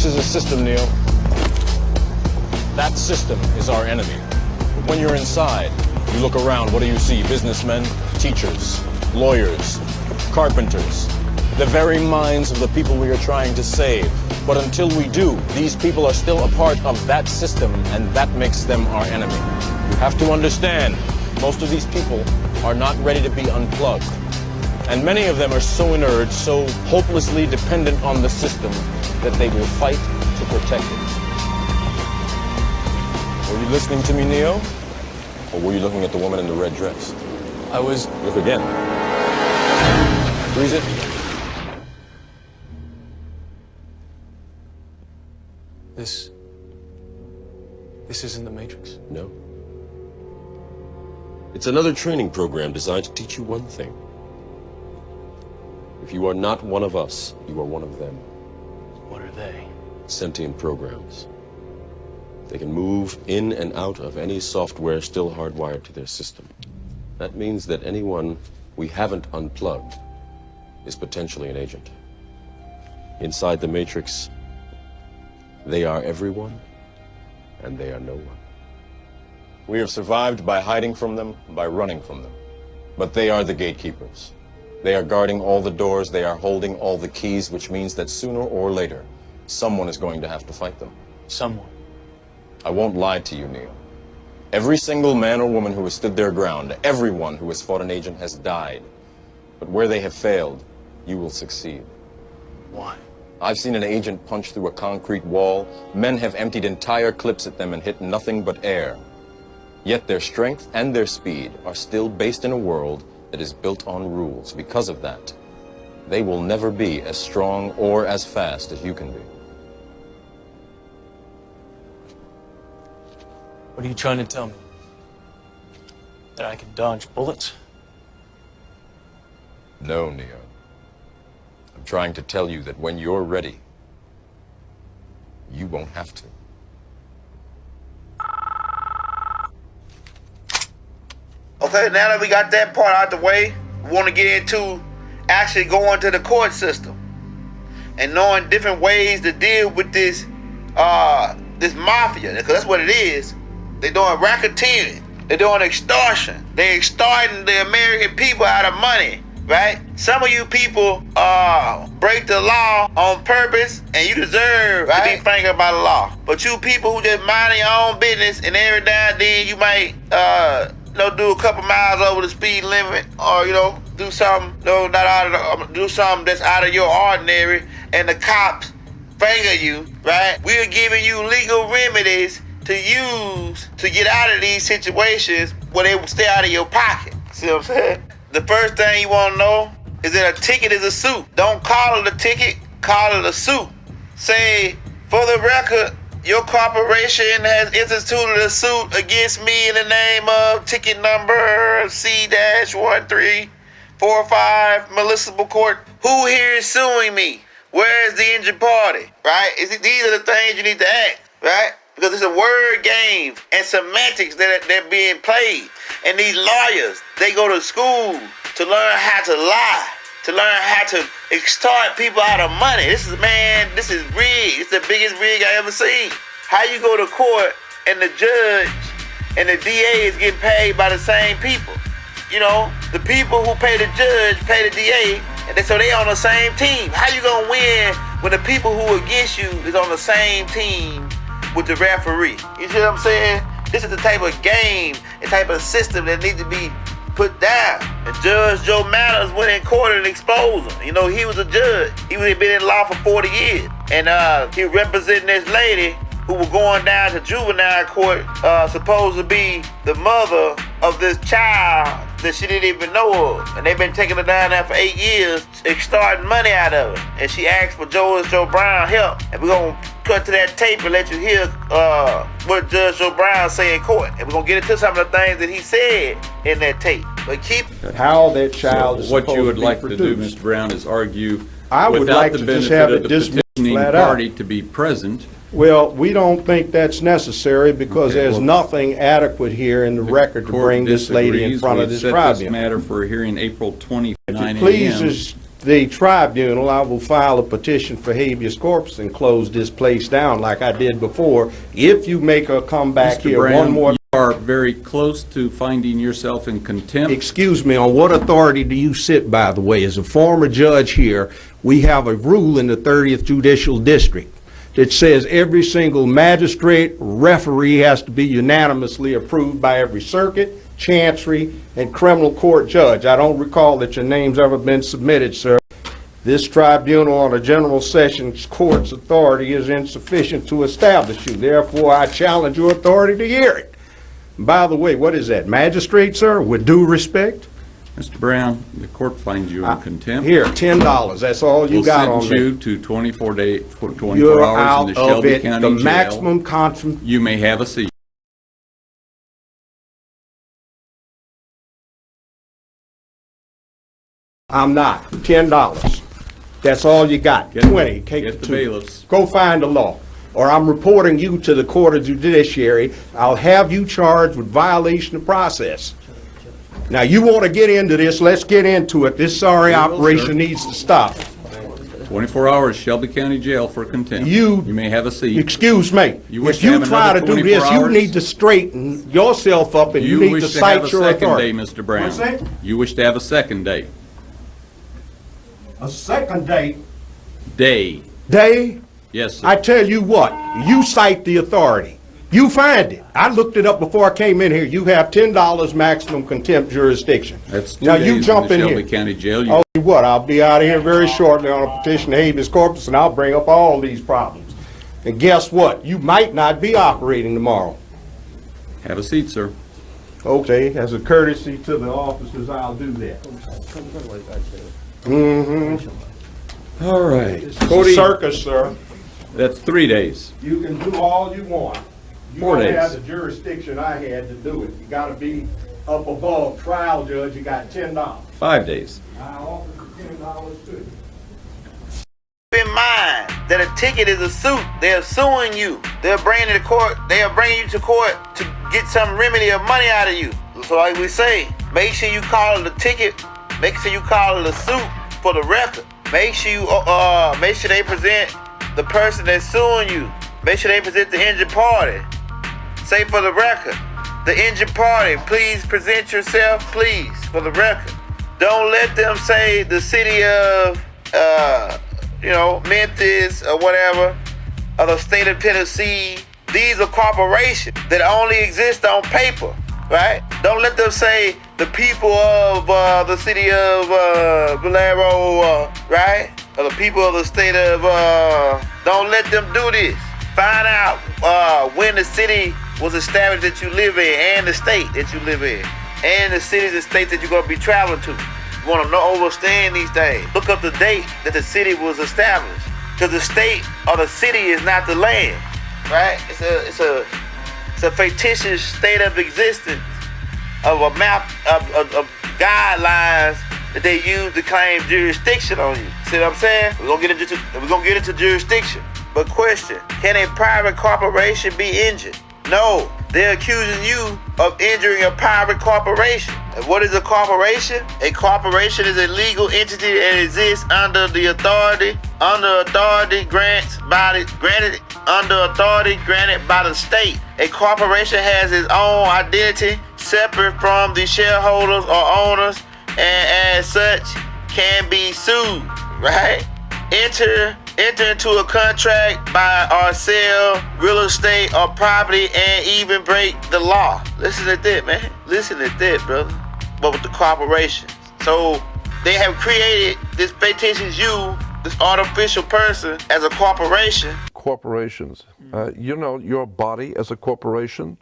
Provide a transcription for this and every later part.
Matrix is a system, Neo. That system is our enemy. But when you're inside, you look around, what do you see? Businessmen, teachers, lawyers, carpenters, the very minds of the people we are trying to save. But until we do, these people are still a part of that system, and that makes them our enemy. You have to understand, most of these people are not ready to be unplugged. And many of them are so inert, so hopelessly dependent on the system, that they will fight to protect it. Were you listening to me, Neo? Or were you looking at the woman in the red dress? I was... Look again. Freeze it. This isn't the Matrix. No. It's another training program designed to teach you one thing. If you are not one of us, you are one of them. What are they? Sentient programs. They can move in and out of any software still hardwired to their system. That means that anyone we haven't unplugged is potentially an agent. Inside the Matrix, they are everyone, and they are no one. We have survived by hiding from them, by running from them. But they are the gatekeepers. They are guarding all the doors, they are holding all the keys, which means that sooner or later, someone is going to have to fight them. Someone. I won't lie to you, Neo. Every single man or woman who has stood their ground, everyone who has fought an agent has died. But where they have failed, you will succeed. Why? I've seen an agent punch through a concrete wall. Men have emptied entire clips at them and hit nothing but air. Yet their strength and their speed are still based in a world that is built on rules. Because of that, they will never be as strong or as fast as you can be. What are you trying to tell me? That I can dodge bullets? No, Neo. I'm trying to tell you that when you're ready, you won't have to. Okay, now that we got that part out the way, we want to get into actually going to the court system and knowing different ways to deal with this this mafia, because that's what it is. They're doing racketeering. They're doing extortion. They're extorting the American people out of money, right? Some of you people break the law on purpose, and you deserve to be thinking about the law. But you people who just mind your own business, and every now and then you might do a couple miles over the speed limit, or do something do something that's out of your ordinary, and the cops finger you, right? We're giving you legal remedies to use to get out of these situations where they will stay out of your pocket. See what I'm saying? The first thing you want to know is that a ticket is a suit. Don't call it a ticket, call it a suit. Say, for the record, your corporation has instituted a suit against me in the name of ticket number C-1345, Melissa Court. Who here is suing me? Where is the injured party? Right? These are the things you need to ask, right? Because it's a word game and semantics that they're being played. And these lawyers, they go to school to learn how to lie, to learn how to extort people out of money. This is rigged. It's the biggest rig I ever seen. How you go to court and the judge and the DA is getting paid by the same people? The people who pay the judge pay the DA, and so they on the same team. How you gonna win when the people who are against you is on the same team with the referee? You see what I'm saying? This is the type of game, the type of system that needs to be put down. And Judge Joe Manners went in court and exposed him. He was a judge. He had been in law for 40 years. And he representing this lady who was going down to juvenile court, supposed to be the mother of this child that she didn't even know of. And they've been taking her down there for 8 years, extorting money out of her. And she asked for Joe Brown help. And we're going to cut to that tape and let you hear what Judge Joe Brown said in court. And we're going to get into some of the things that he said in that tape. But keep how that child is what you would to be like produced. to do, Mr. Brown, is argue I would without like the to just benefit have of it the dismissed petitioning flat out. party to be present. Well, we don't think that's necessary because Okay, there's well, nothing adequate here in the record to Court bring this lady in disagrees. front of We've this set this tribunal. matter for a hearing April 29 Please a.m. just the tribunal, I will file a petition for habeas corpus and close this place down like I did before. If you make her come back Mr. here Brown, one more. you are very close to finding yourself in contempt. Excuse me, on what authority do you sit, by the way? As a former judge here, we have a rule in the 30th Judicial District that says every single magistrate, referee has to be unanimously approved by every circuit, chancery, and criminal court judge. I don't recall that your name's ever been submitted, sir. This tribunal on a general sessions court's authority is insufficient to establish you. Therefore, I challenge your authority to hear it. By the way, what is that, magistrate, sir? With due respect? Mr. Brown, the court finds you in contempt. Here, $10. That's all you got on We'll me. sentence you to 24 You're hours out in the of Shelby it. County The Jail. maximum You may have a seat. I'm not. $10. That's all you got. Get- 20. Take get the two. bailiffs. Go find the law. Or I'm reporting you to the Court of Judiciary. I'll have you charged with violation of process. Now, you want to get into this, let's get into it. This sorry We will, operation sir. needs to stop. 24 hours, Shelby County Jail for contempt. You may have a seat. Excuse me. You wish If to you have try to another do this, 24 you hours? need to straighten yourself up and you need to wish to have cite a your second authority. day, Mr. Brown. What's that? You wish to have a second day. A second date? Day. Day? Yes, sir. I tell you what, you cite the authority. You find it. I looked it up before I came in here. You have $10 maximum contempt jurisdiction. That's 2 now days you jump in in the here. Shelby County Jail. Oh, what? I'll be out of here very shortly on a petition to habeas corpus, and I'll bring up all these problems. And guess what? You might not be operating tomorrow. Have a seat, sir. Okay, as a courtesy to the officers, I'll do that. Mm-hmm. All right. It's a circus, sir. That's 3 days. You can do all you want. You 4 don't days. have the jurisdiction I had to do it. You gotta be up above trial judge, you got $10. 5 days. I offer you $10 too. Keep in mind that a ticket is a suit. They're suing you. They're bringing you to court. They are bringing you to court to get some remedy of money out of you. So like we say, make sure you call it a ticket. Make sure you call it a suit for the record. Make sure you make sure they present the person that's suing you. Make sure they present the injured party. Say for the record, the injured party, please present yourself, please, for the record. Don't let them say the city of, Memphis or whatever, or the state of Tennessee. These are corporations that only exist on paper, right? Don't let them say the people of the city of Valero, right? Or the people of the state of, don't let them do this. Find out when the city was established that you live in, and the state that you live in, and the cities and states that you're going to be traveling to. You want to understand these things. Look up the date that the city was established, because the state or the city is not the land, right? It's a fictitious state of existence of a map of guidelines that they use to claim jurisdiction on you. See what I'm saying? We're gonna get into jurisdiction. But question, can a private corporation be injured? No, they're accusing you of injuring a private corporation. And what is a corporation? A corporation is a legal entity that exists under authority granted by the state. A corporation has its own identity, separate from the shareholders or owners, and as such can be sued, right? Enter into a contract, buy or sell real estate or property, and even break the law. Listen to that, man. Listen to that, brother. But with the corporations. So they have created this fictitious you, this artificial person, as a corporation. Corporations. Your body as a corporation.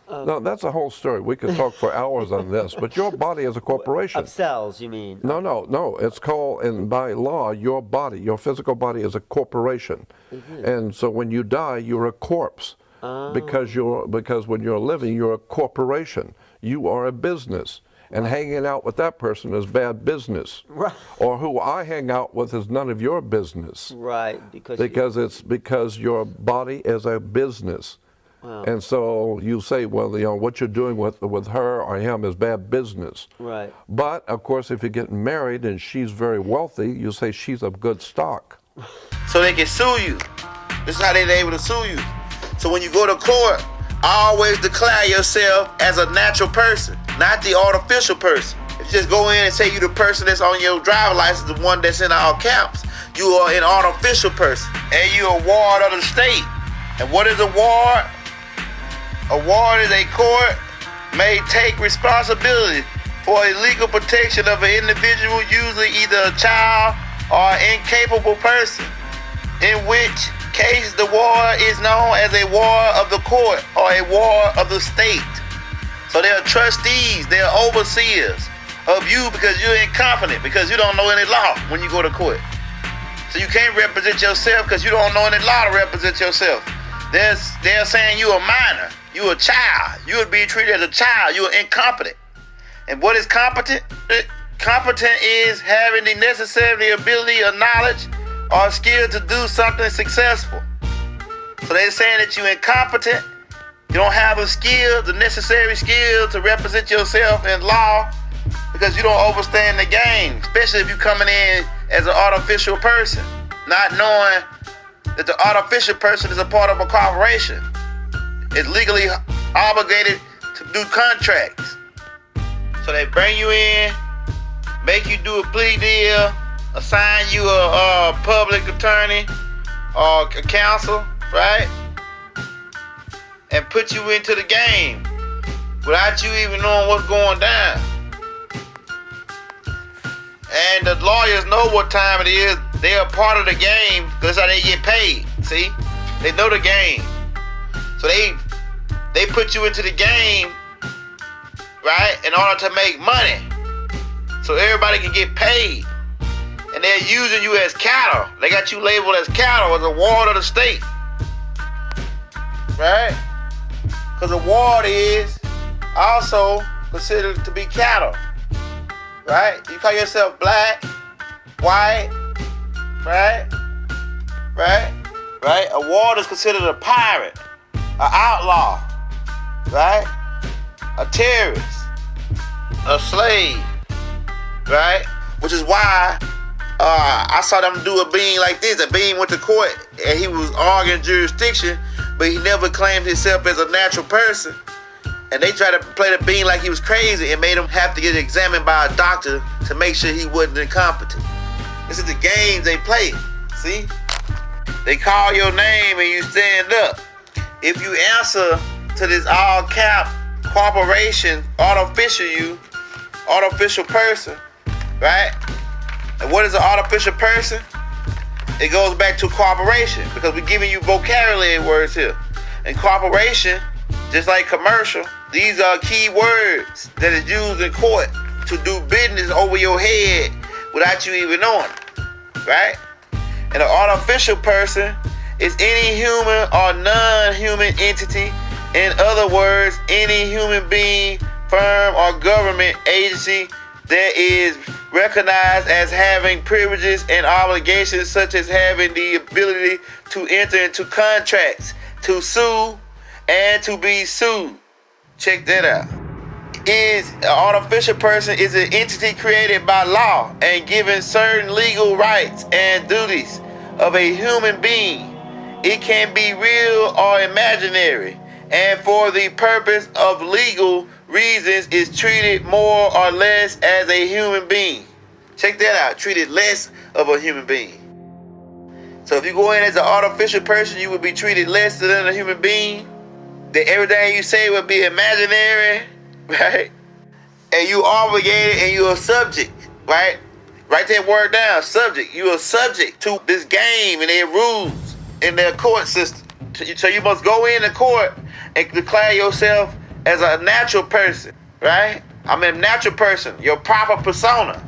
No, that's a whole story. We could talk for hours on this, but your body is a corporation. Of cells, you mean? No. It's called, and by law, your body, your physical body is a corporation. Mm-hmm. And so when you die, you're a corpse. Because when you're living, you're a corporation. You are a business. And hanging out with that person is bad business. Right. Or who I hang out with is none of your business. Right. Because your body is a business. And so you say, well, what you're doing with her or him is bad business. Right. But of course, if you're getting married and she's very wealthy, you say she's of good stock. So they can sue you. This is how they're able to sue you. So when you go to court, always declare yourself as a natural person, not the artificial person. If you just go in and say you the person that's on your driver's license, the one that's in all caps, you are an artificial person. And you're a ward of the state. And what is a ward? A ward is a court may take responsibility for a legal protection of an individual, usually either a child or an incapable person, in which case the ward is known as a ward of the court or a ward of the state. So they are trustees, they are overseers of you because you're incompetent, because you don't know any law when you go to court. So you can't represent yourself because you don't know any law to represent yourself. They're saying you're a minor, you're a child. You would be treated as a child, you're incompetent. And what is competent? Competent is having the necessary ability or knowledge or skill to do something successful. So they're saying that you're incompetent, you don't have the skill, the necessary skill to represent yourself in law because you don't understand the game, especially if you're coming in as an artificial person, not knowing that the artificial person is a part of a corporation. It's legally obligated to do contracts. So they bring you in, make you do a plea deal, assign you a public attorney or a counsel, right? And put you into the game without you even knowing what's going down. And the lawyers know what time it is. They are part of the game because that's how they get paid. See? They know the game. So they put you into the game, right, in order to make money. So everybody can get paid. And they're using you as cattle. They got you labeled as cattle, as a ward of the state. Right? Because a ward is also considered to be cattle. Right? You call yourself black, white, right? Right? Right? A ward is considered a pirate, an outlaw, right? A terrorist, a slave, right? Which is why I saw them do a being like this. A being went to court and he was arguing jurisdiction, but he never claimed himself as a natural person. And they tried to play the being like he was crazy and made him have to get examined by a doctor to make sure he wasn't incompetent. This is the games they play, see? They call your name and you stand up. If you answer to this all-cap corporation, artificial person, right? And what is an artificial person? It goes back to corporation because we're giving you vocabulary words here. And corporation, just like commercial, these are key words that is used in court to do business over your head without you even knowing it, right? And an artificial person is any human or non-human entity. In other words, any human being, firm, or government agency that is recognized as having privileges and obligations such as having the ability to enter into contracts, to sue, and to be sued. Check that out. An artificial person is an entity created by law and given certain legal rights and duties of a human being. It can be real or imaginary, and for the purpose of legal reasons is treated more or less as a human being. Check that out. Treated less of a human being. So if you go in as an artificial person, you would be treated less than a human being. That everything you say would be imaginary, right? And you obligated and you're a subject, right? Write that word down, subject. You're a subject to this game and their rules in their court system. So you must go into court and declare yourself as a natural person, right? I'm a natural person, your proper persona.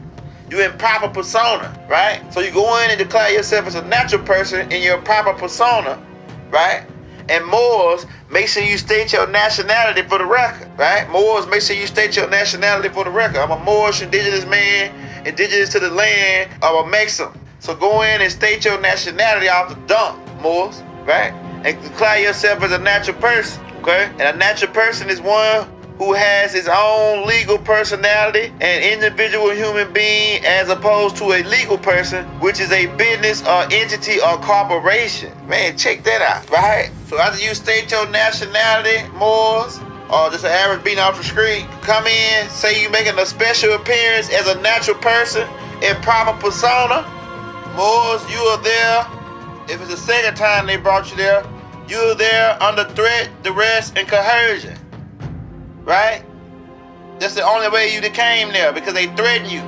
You're in proper persona, right? So you go in and declare yourself as a natural person in your proper persona, right? And Moors, make sure you state your nationality for the record, right? Moors, make sure you state your nationality for the record. I'm a Moorish indigenous man, indigenous to the land of a Mexican. So go in and state your nationality off the dump, Moors, right? and declare yourself as a natural person, okay? And a natural person is one who has his own legal personality and individual human being, as opposed to a legal person, which is a business or entity or corporation. Man, check that out, right? So after you state your nationality, morals, or just an average being off the street, come in, say you making a special appearance as a natural person in proper persona, morals, you are there. If it's the second time they brought you there, you're there under threat, duress, and coercion. Right? That's the only way you came there, because they threaten you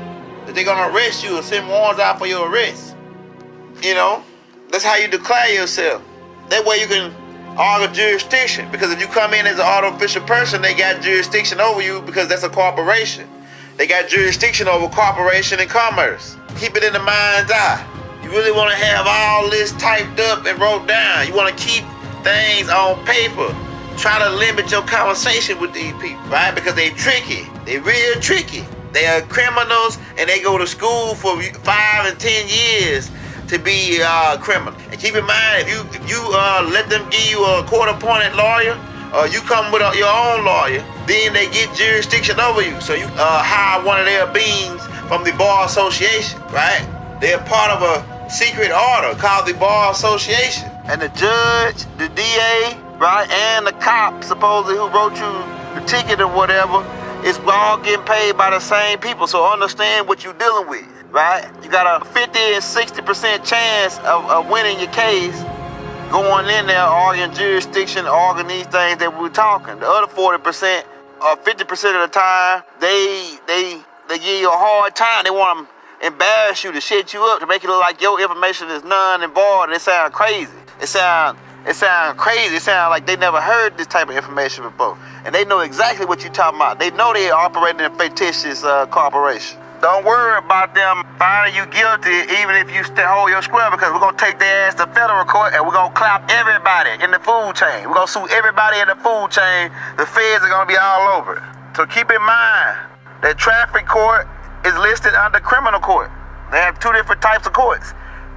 that they're gonna arrest you or send warrants out for your arrest. You know? That's how you declare yourself. That way you can argue jurisdiction, because if you come in as an artificial person, they got jurisdiction over you because that's a corporation. They got jurisdiction over corporation and commerce. Keep it in the mind's eye. You really want to have all this typed up and wrote down. You want to keep things on paper. Try to limit your conversation with these people, right? Because they tricky. They real tricky. They are criminals, and they go to school for 5 and 10 years to be criminal. And keep in mind, if you let them give you a court-appointed lawyer, or you come with your own lawyer, then they get jurisdiction over you. So you hire one of their beings from the Bar Association, right? They're part of a secret order called the Bar Association. And the judge, the DA, right, and the cop, supposedly, who wrote you the ticket or whatever, is all getting paid by the same people. So understand what you're dealing with, right? You got a 50 and 60% chance of winning your case going in there, arguing jurisdiction, arguing these things that we're talking. The other 40% or 50% of the time, they give you a hard time. They want to embarrass you, to shit you up, to make it look like your information is none and void, and it sounds crazy. It sounds crazy. It sounds like they never heard this type of information before. And they know exactly what you're talking about. They know they're operating in a fictitious corporation. Don't worry about them finding you guilty, even if you hold your square, because we're going to take their ass to federal court and we're going to clap everybody in the food chain. We're going to sue everybody in the food chain. The feds are going to be all over it. So keep in mind that traffic court is listed under criminal court. They have two different types of courts: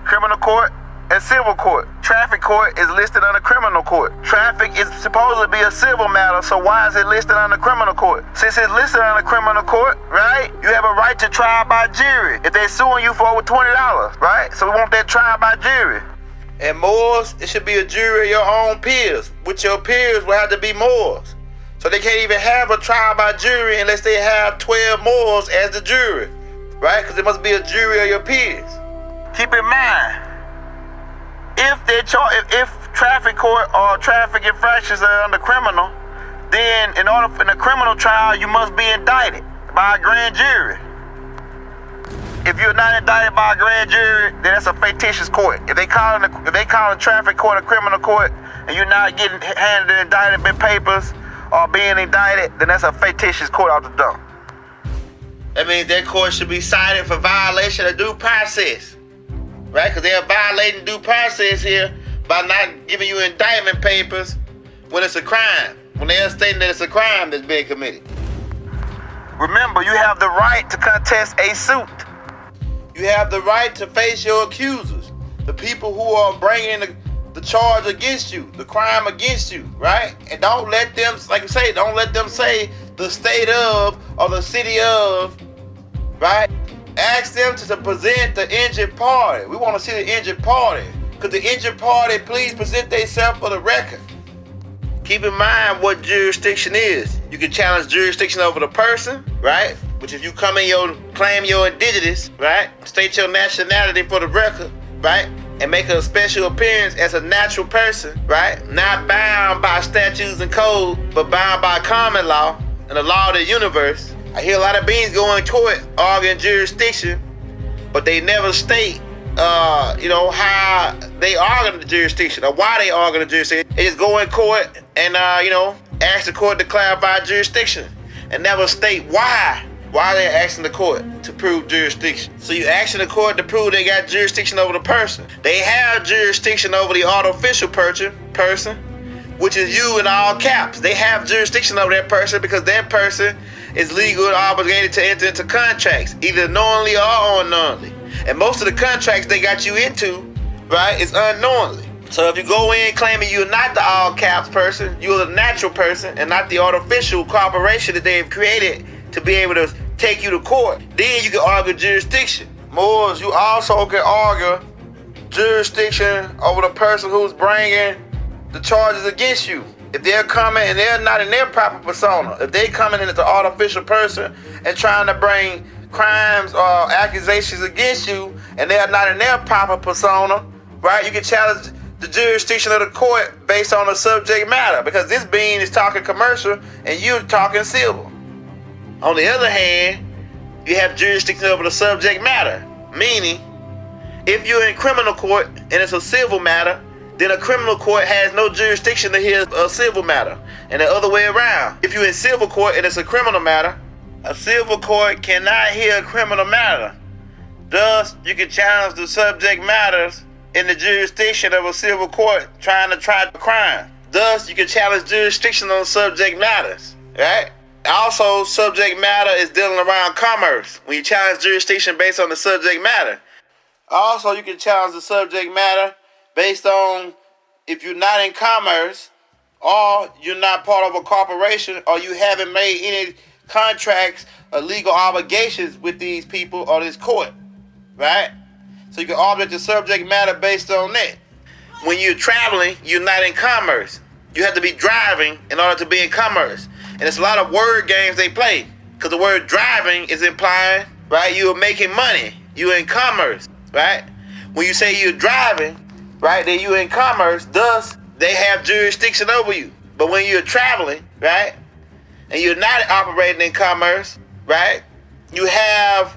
criminal court and civil court. Traffic court is listed under criminal court. Traffic is supposed to be a civil matter, so why is it listed under criminal court? Since it's listed under criminal court, right, you have a right to trial by jury if they're suing you for over $20, right? So we want that trial by jury. And Moors, it should be a jury of your own peers, which your peers will have to be Moors. So they can't even have a trial by jury unless they have 12 Moors as the jury, right? Because it must be a jury of your peers. Keep in mind, if traffic court or traffic infractions are under criminal, then in a criminal trial, you must be indicted by a grand jury. If you're not indicted by a grand jury, then that's a fictitious court. If they call a traffic court a criminal court, and you're not getting handed indictment papers or being indicted, then that's a fictitious court out the dump. That means that court should be cited for violation of due process, right? Because they are violating due process here by not giving you indictment papers when it's a crime, when they are stating that it's a crime that's being committed. Remember, you have the right to contest a suit. You have the right to face your accusers, the people who are bringing the charge against you, the crime against you, right? And don't let them, like I say, don't let them say the state of or the city of, right? Ask them to present the injured party. We want to see the injured party. Could the injured party please present themselves for the record? Keep in mind what jurisdiction is. You can challenge jurisdiction over the person, right? Which if you come in claim your indigenous, right? State your nationality for the record, right? And make a special appearance as a natural person, right? Not bound by statutes and code, but bound by common law and the law of the universe. I hear a lot of beings go in court arguing jurisdiction, but they never state, how they argue the jurisdiction or why they argue the jurisdiction. They just go in court and, ask the court to clarify jurisdiction and never state why they're asking the court to prove jurisdiction. So you asking the court to prove they got jurisdiction over the person. They have jurisdiction over the artificial person, which is you in all caps. They have jurisdiction over that person because that person is legal and obligated to enter into contracts, either knowingly or unknowingly. And most of the contracts they got you into, right, is unknowingly. So if you go in claiming you're not the all caps person, you're the natural person and not the artificial corporation that they've created to be able to take you to court, then you can argue jurisdiction. Moors, you also can argue jurisdiction over the person who's bringing the charges against you. If they're coming and they're not in their proper persona, if they're coming in as an artificial person and trying to bring crimes or accusations against you and they're not in their proper persona, right, you can challenge the jurisdiction of the court based on the subject matter, because this being is talking commercial and you're talking civil. On the other hand, you have jurisdiction over the subject matter, meaning if you're in criminal court and it's a civil matter, then a criminal court has no jurisdiction to hear a civil matter, and the other way around. If you're in civil court and it's a criminal matter, a civil court cannot hear a criminal matter. Thus, you can challenge the subject matters in the jurisdiction of a civil court trying to try the crime. Thus, you can challenge jurisdiction on subject matters, right? Also, subject matter is dealing around commerce when you challenge jurisdiction based on the subject matter. Also, you can challenge the subject matter based on if you're not in commerce or you're not part of a corporation or you haven't made any contracts or legal obligations with these people or this court, right? So you can argue the subject matter based on that. When you're traveling, you're not in commerce. You have to be driving in order to be in commerce. And it's a lot of word games they play, because the word driving is implying, right, you're making money. You're in commerce, right? When you say you're driving, right, then you're in commerce, thus they have jurisdiction over you. But when you're traveling, right, and you're not operating in commerce, right, you have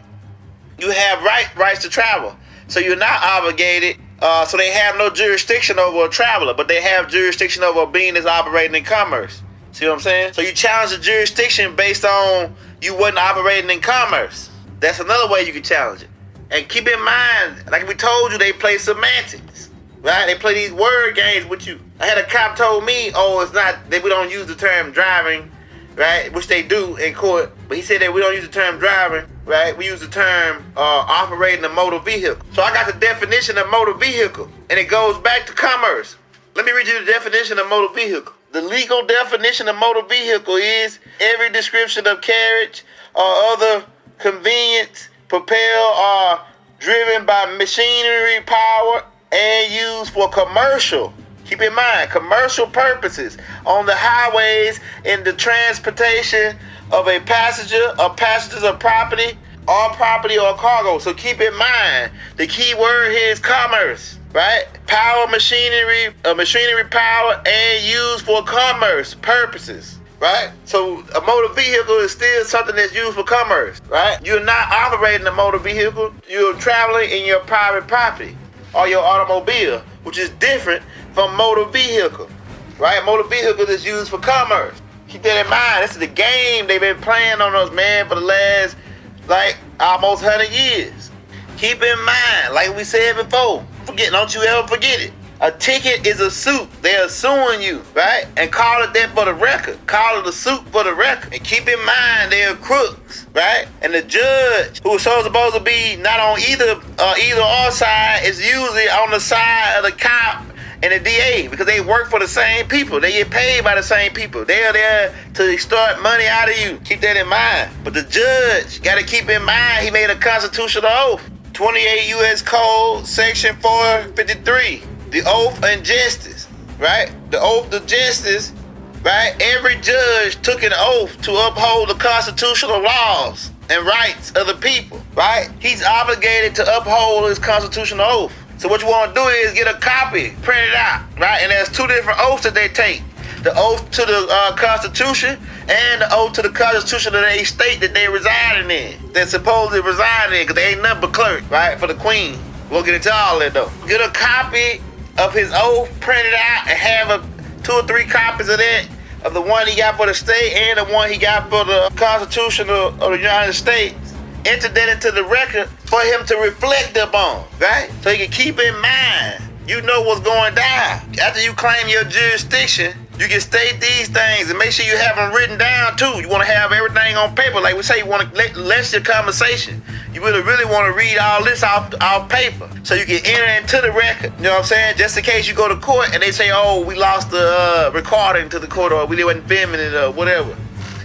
rights to travel. So you're not obligated, so they have no jurisdiction over a traveler, but they have jurisdiction over a being that's operating in commerce. See what I'm saying? So you challenge the jurisdiction based on you wasn't operating in commerce. That's another way you can challenge it. And keep in mind, like we told you, they play semantics, right? They play these word games with you. I had a cop told me, it's not that we don't use the term driving, right? Which they do in court. But he said that we don't use the term driving, right? We use the term operating a motor vehicle. So I got the definition of motor vehicle, and it goes back to commerce. Let me read you the definition of motor vehicle. The legal definition of motor vehicle is every description of carriage or other convenience propelled or driven by machinery power and used for commercial, keep in mind, commercial purposes on the highways in the transportation of a passenger or passengers of property or cargo. So keep in mind, the key word here is commerce, right? Power, machinery power and used for commerce purposes, right? So a motor vehicle is still something that's used for commerce, right? You're not operating a motor vehicle. You're traveling in your private property or your automobile, which is different from motor vehicle, right? Motor vehicle is used for commerce. Keep that in mind. This is the game they've been playing on us, man, for the last, almost 100 years. Keep in mind, like we said before, don't you ever forget it. A ticket is a suit. They are suing you, right? And call it that for the record. Call it a suit for the record. And keep in mind, they're crooks, right? And the judge, who's supposed to be not on either or side, is usually on the side of the cop and the DA, because they work for the same people. They get paid by the same people. They are there to extort money out of you. Keep that in mind. But the judge got to keep in mind he made a constitutional oath. 28 U.S. Code, Section 453. The oath and justice, right? The oath of justice, right? Every judge took an oath to uphold the constitutional laws and rights of the people, right? He's obligated to uphold his constitutional oath. So what you want to do is get a copy, print it out, right? And there's two different oaths that they take. The oath to the Constitution and the oath to the Constitution of the state that they residing in. They're supposedly residing in, because they ain't nothing but clerk, right? For the queen. We'll get into all that though. Get a copy of his oath, print it out, and have 2 or 3 copies of that, of the one he got for the state and the one he got for the Constitution of the United States. Enter that into the record for him to reflect upon, right? So he can keep in mind, you know what's going down. After you claim your jurisdiction, You can state these things and make sure you have them written down too. You want to have everything on paper. Like we say, you want to less your conversation. You really want to read all this off paper so you can enter into the record. You know what I'm saying? Just in case you go to court and they say, oh, we lost the recording to the court, or we wasn't filming it, or whatever.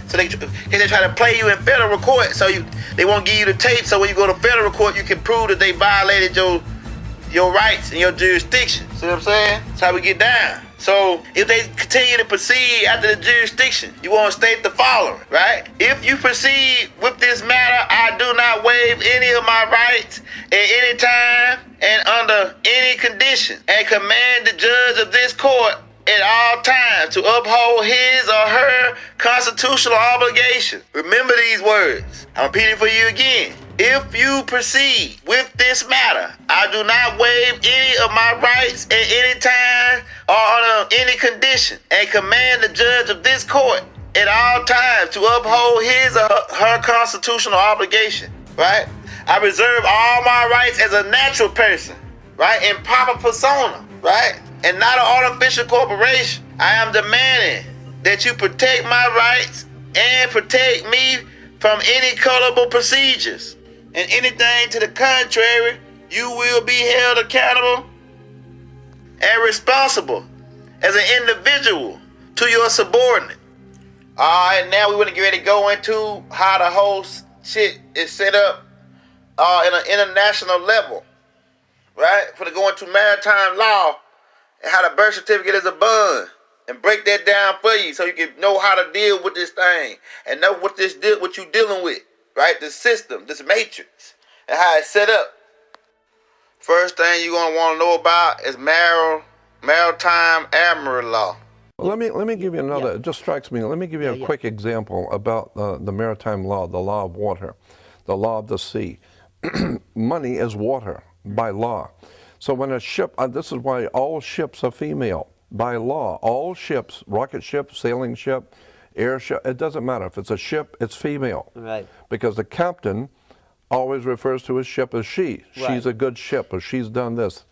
So they try to play you in federal court, so they won't give you the tape. So when you go to federal court, you can prove that they violated your rights and your jurisdiction. See what I'm saying? That's how we get down. So if they continue to proceed after the jurisdiction, you want to state the following, right? If you proceed with this matter, I do not waive any of my rights at any time and under any condition, and command the judge of this court at all times to uphold his or her constitutional obligation. Remember these words. I'm repeating for you again. If you proceed with this matter, I do not waive any of my rights at any time or under any condition, and command the judge of this court at all times to uphold his or her constitutional obligation, right? I reserve all my rights as a natural person, right? In proper persona, right? And not an artificial corporation. I am demanding that you protect my rights and protect me from any culpable procedures. And anything to the contrary, you will be held accountable and responsible as an individual to your subordinate. All right, now we want to get ready to go into how the whole shit is set up in an international level, right? For to go into maritime law and how the birth certificate is a bond, and break that down for you so you can know how to deal with this thing and know what you're dealing with, right? The system, this matrix, and how it's set up. First thing you're gonna want to know about is maritime admiral law. Let me give you another. It just strikes me. Let me give you a quick example about the maritime law, the law of water, the law of the sea. Money is water by law. So when a ship, this is why all ships are female by law. All ships, rocket ship, sailing ship, airship, it doesn't matter. If it's a ship, it's female. Right. Because the captain always refers to his ship as she. Right. She's a good ship, or she's done this.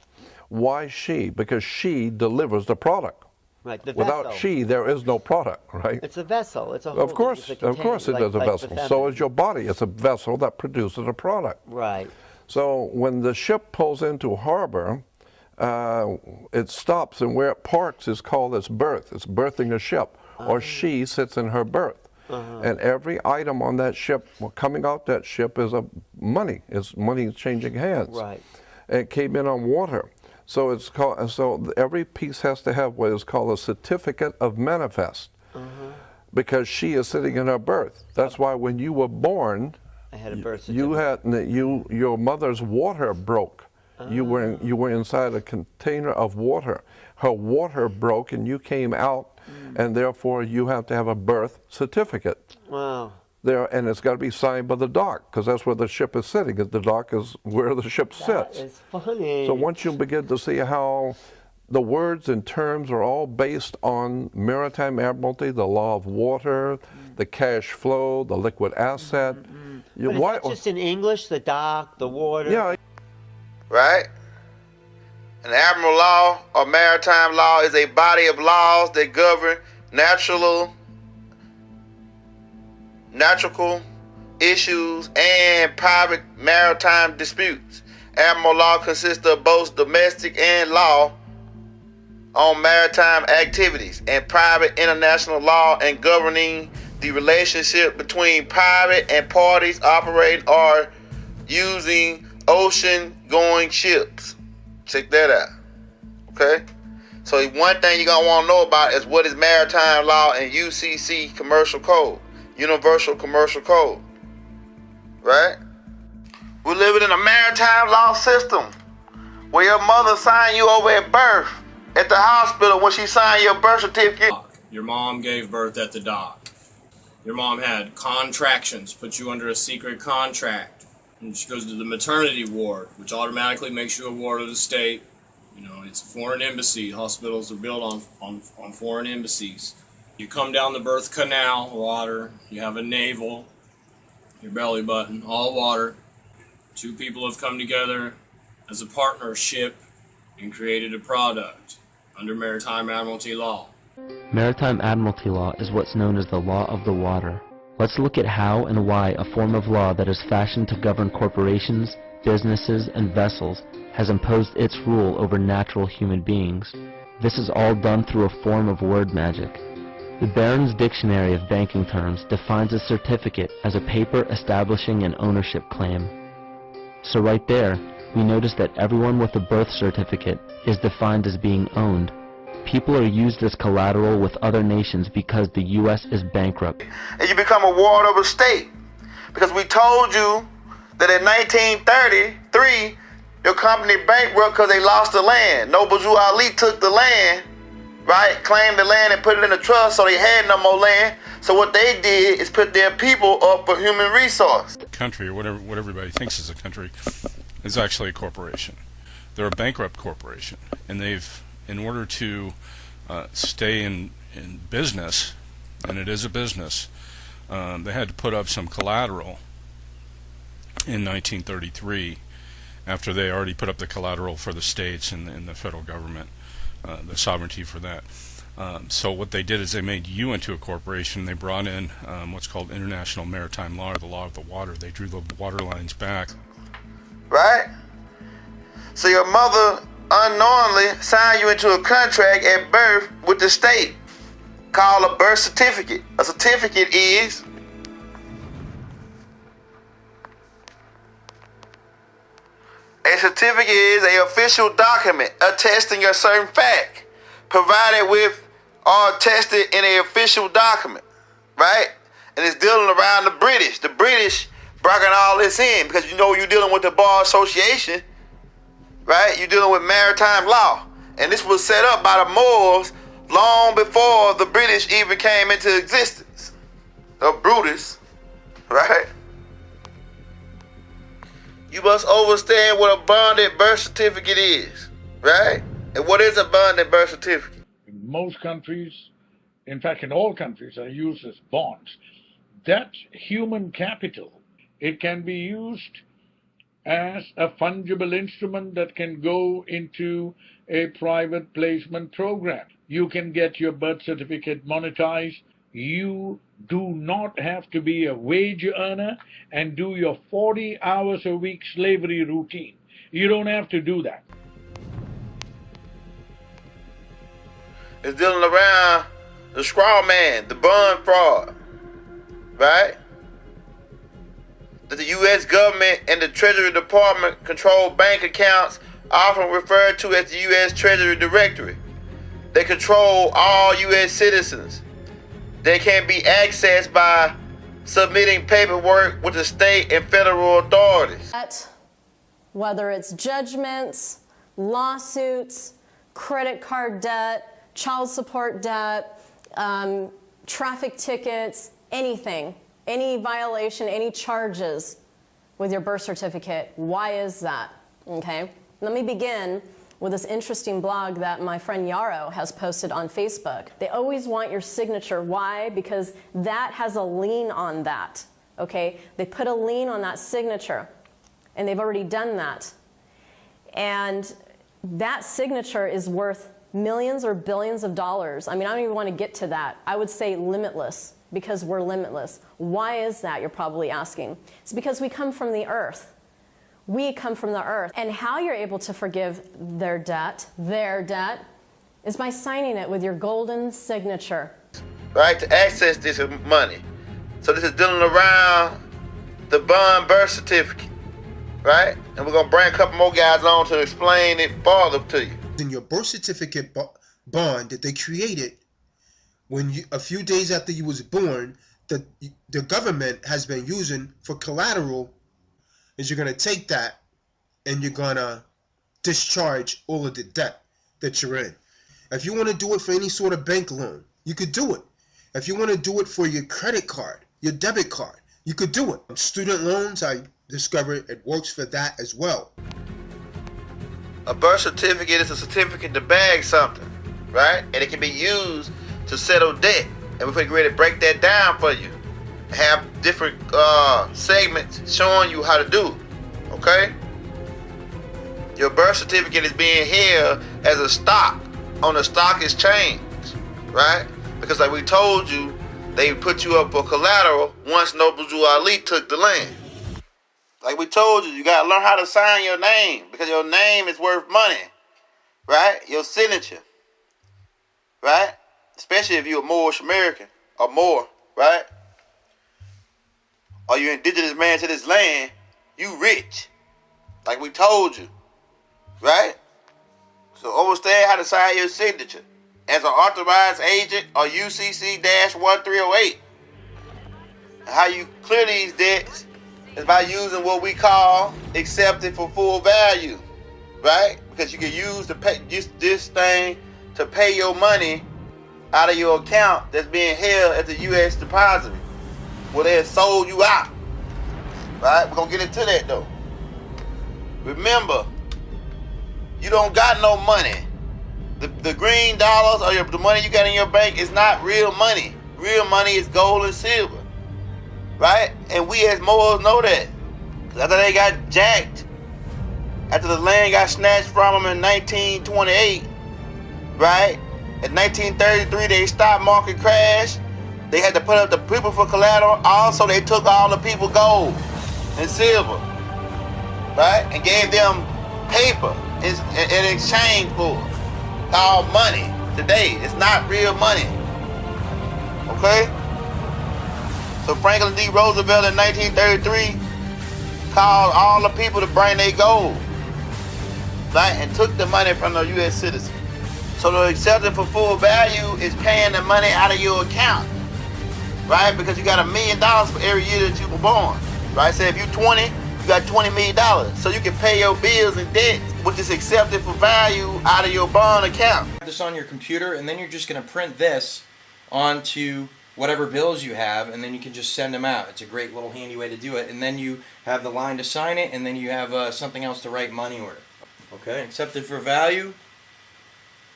Why she? Because she delivers the product. Right, the Without vessel. she, there is no product, right? It's a vessel. It's a Of course it is a vessel. So is your body. It's a vessel that produces a product. Right. So when the ship pulls into harbor, it stops, and where it parks is called its berth. It's berthing a ship, or she sits in her berth. And every item on that ship, coming out that ship, is money. It's money changing hands. Right. And it came in on water. So it's called. So every piece has to have what is called a certificate of manifest, because she is sitting in her berth. That's why when you were born, I had a birth certificate. your mother's water broke. You were inside a container of water. Her water broke, and you came out, and therefore you have to have a birth certificate. Wow. And it's got to be signed by the dock, because that's where the ship is sitting. The dock is where the ship sits. That is funny. So once you begin to see how the words and terms are all based on maritime admiralty, the law of water, the cash flow, the liquid asset. But is that just in English, the dock, the water? Yeah. Right? An admiral law or maritime law is a body of laws that govern natural issues and private maritime disputes. Admiral law consists of both domestic and law on maritime activities and private international law and governing the relationship between private and parties operating or using ocean-going ships. Check that out. Okay? So one thing you're going to want to know about is what is maritime law and UCC commercial code. Universal Commercial Code. Right? We're living in a maritime law system where your mother signed you over at birth at the hospital when she signed your birth certificate. Your mom gave birth at the dock. Your mom had contractions, put you under a secret contract. And she goes to the maternity ward, which automatically makes you a ward of the state. You know, it's a foreign embassy. Hospitals are built on foreign embassies. You come down the birth canal, water. You have a navel, your belly button, all water. Two people have come together as a partnership and created a product under maritime admiralty law. Maritime Admiralty law is what's known as the law of the water. Let's look at how and why a form of law that is fashioned to govern corporations, businesses, and vessels has imposed its rule over natural human beings. This is all done through a form of word magic. The Barron's Dictionary of Banking Terms defines a certificate as a paper establishing an ownership claim. So right there, we notice that everyone with a birth certificate is defined as being owned. People are used as collateral with other nations because the U.S. is bankrupt. And you become a ward of a state. Because we told you that in 1933, your company bankrupt because they lost the land. Noble Drew Ali took the land, right? Claimed the land and put it in a trust so they had no more land. So what they did is put their people up for human resource. Country, or what everybody thinks is a country, is actually a corporation. They're a bankrupt corporation, and they've, in order to stay in business, and it is a business, they had to put up some collateral in 1933 after they already put up the collateral for the states and the federal government, the sovereignty for that. So what they did is they made you into a corporation. They brought in what's called international maritime law, or the law of the water. They drew the water lines back. Right? So your mother unknowingly signed you into a contract at birth with the state called a birth certificate. A certificate is an official document attesting a certain fact, provided with or attested in an official document, right? And it's dealing around the British. The British brought all this in because you know you're dealing with the Bar Association, right? You're dealing with maritime law. And this was set up by the Moors long before the British even came into existence. Brutus, right? You must understand what a bonded birth certificate is, right? And what is a bonded birth certificate? In most countries, in fact in all countries, are used as bonds. That human capital, it can be used as a fungible instrument that can go into a private placement program. You can get your birth certificate monetized. You do not have to be a wage earner and do your 40 hours a week slavery routine. You don't have to do that. It's dealing around the straw man, the bond fraud, right? That the U.S. government and the Treasury Department control bank accounts, often referred to as the U.S. Treasury Directory. They control all U.S. citizens. They can be accessed by submitting paperwork with the state and federal authorities. Whether it's judgments, lawsuits, credit card debt, child support debt, traffic tickets, anything, any violation, any charges with your birth certificate. Why is that? Okay, let me begin with this interesting blog that my friend Yarrow has posted on Facebook. They always want your signature. Why? Because that has a lien on that, okay? They put a lien on that signature, and they've already done that. And that signature is worth millions or billions of dollars. I mean, I don't even want to get to that. I would say limitless, because we're limitless. Why is that, you're probably asking? It's because we come from the earth. We come from the earth. And how you're able to forgive their debt, is by signing it with your golden signature. Right, to access this money. So this is dealing around the bond birth certificate, right? And we're gonna bring a couple more guys on to explain it farther to you. In your birth certificate bond that they created when a few days after you was born, that the government has been using for collateral, is you're going to take that and you're going to discharge all of the debt that you're in. If you want to do it for any sort of bank loan, you could do it. If you want to do it for your credit card, your debit card, you could do it. Student loans, I discovered it works for that as well. A birth certificate is a certificate to bag something, right? And it can be used to settle debt. And we're going to break that down for you. Have different segments showing you how to do it, okay? Your birth certificate is being held as a stock on the stock exchange, right? Because like we told you, they put you up for collateral once Noble Drew Ali took the land. Like we told you, you gotta learn how to sign your name because your name is worth money, right? Your signature, right? Especially if you're a Moorish American or more, right? Or you're indigenous man to this land, you rich. Like we told you, right? So understand how to sign your signature as an authorized agent or UCC-1308. How you clear these debts is by using what we call accepted for full value, right? Because you can use to pay this thing to pay your money out of your account that's being held at the U.S. depository, where they have sold you out, right? We're gonna get into that though. Remember, you don't got no money. The green dollars or the money you got in your bank is not real money. Real money is gold and silver, right? And we as Moors know that. After they got jacked, after the land got snatched from them in 1928, right? In 1933, they stopped market crash. They had to put up the people for collateral. Also, they took all the people gold and silver, right? And gave them paper in exchange for it. Called money today. It's not real money. Okay? So Franklin D. Roosevelt in 1933 called all the people to bring their gold, right? And took the money from the U.S. citizens. So the acceptance for full value is paying the money out of your account, right? Because you got $1 million for every year that you were born, right? So if you're 20, you got $20 million. So you can pay your bills and debts with this accepted for value out of your bond account. This on your computer, and then you're just going to print this onto whatever bills you have, and then you can just send them out. It's a great little handy way to do it. And then you have the line to sign it, and then you have something else to write money order. Okay, accepted for value.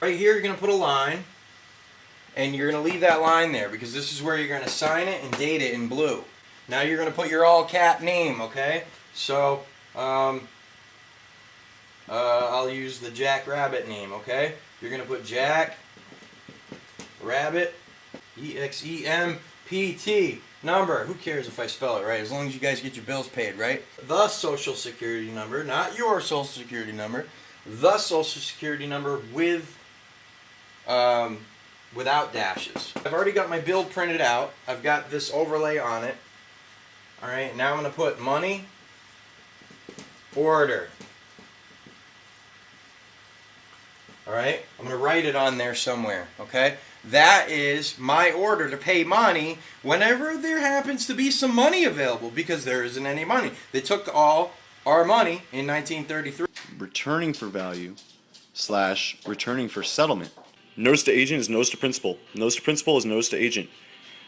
Right here, you're going to put a line, and you're going to leave that line there because this is where you're going to sign it and date it in blue. Now you're going to put your all cap name, okay? So, I'll use the Jack Rabbit name, okay? You're going to put Jack Rabbit, EXEMPT, number. Who cares if I spell it right? As long as you guys get your bills paid, right? The Social Security number, not your Social Security number. The Social Security number with, without dashes. I've already got my bill printed out. I've got this overlay on it. All right, now I'm going to put money order. Alright, I'm going to write it on there somewhere, okay? That is my order to pay money whenever there happens to be some money available, because there isn't any money. They took all our money in 1933. Returning for value / returning for settlement. Notice to agent is notice to principal. Notice to principal is notice to agent.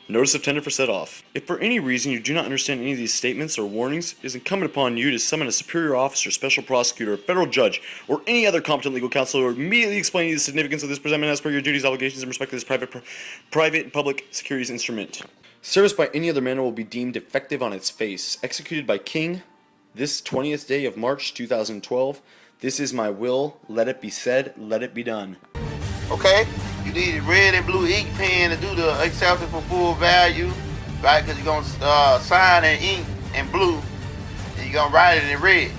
Notice of tender for set off. If for any reason you do not understand any of these statements or warnings, it is incumbent upon you to summon a superior officer, special prosecutor, a federal judge, or any other competent legal counsel who will immediately explain to you the significance of this presentment as per your duties, obligations, and respect to this private and public securities instrument. Service by any other manner will be deemed defective on its face. Executed by King, this 20th day of March 2012. This is my will. Let it be said. Let it be done. Okay? You need a red and blue ink pen to do the acceptance for full value, right? Because you're going to sign in ink and blue, and you're going to write it in red.